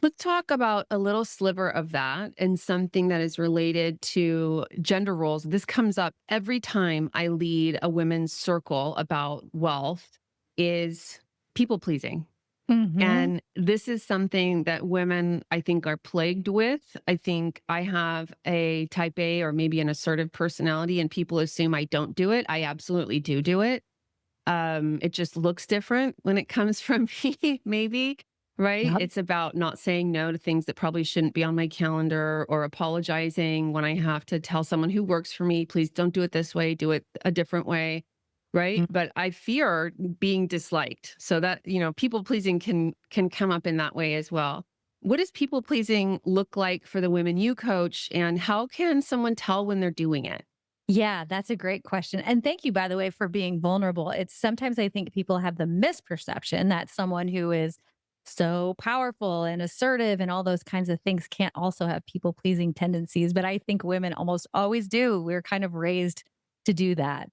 Let's talk about a little sliver of that and something that is related to gender roles. This comes up every time I lead a women's circle about wealth is people pleasing. Mhm. And this is something that women, I think, are plagued with. I think I have a type A or maybe an assertive personality, and people assume I don't do it. I absolutely do it. It just looks different when it comes from me, maybe, right? Yep. It's about not saying no to things that probably shouldn't be on my calendar or apologizing when I have to tell someone who works for me, please don't do it this way, do it a different way. Right. Mm. But I fear being disliked. So that, people pleasing can come up in that way as well. What does people pleasing look like for the women you coach? And how can someone tell when they're doing it? Yeah, that's a great question. And thank you, by the way, for being vulnerable. It's sometimes I think people have the misperception that someone who is so powerful and assertive and all those kinds of things can't also have people pleasing tendencies. But I think women almost always do. We're kind of raised to do that.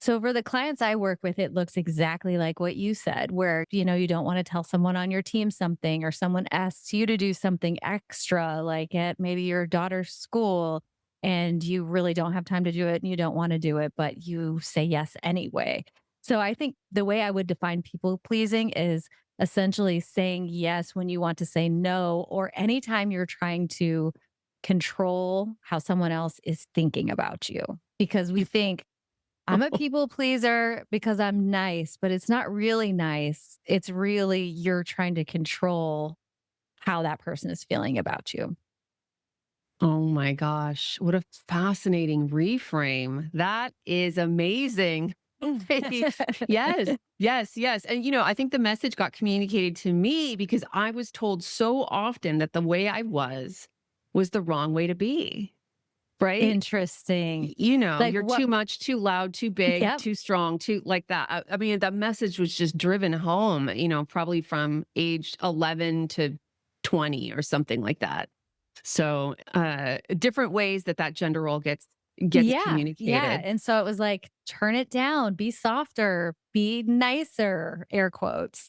So for the clients I work with, it looks exactly like what you said, where, you don't want to tell someone on your team something or someone asks you to do something extra, like at maybe your daughter's school and you really don't have time to do it and you don't want to do it, but you say yes anyway. So I think the way I would define people pleasing is essentially saying yes when you want to say no, or anytime you're trying to control how someone else is thinking about you. Because we think, I'm a people pleaser because I'm nice, but it's not really nice. It's really you're trying to control how that person is feeling about you. Oh my gosh, what a fascinating reframe. That is amazing. Yes, yes, yes. And, I think the message got communicated to me because I was told so often that the way I was the wrong way to be, right? Interesting. Like You're what? too much, too loud, too big, Yep. too strong, too like that. I mean, that message was just driven home, probably from age 11 to 20 or something like that. So, different ways that gender role gets Yeah. Yeah. communicated. And so it was like, turn it down, be softer, be nicer, air quotes.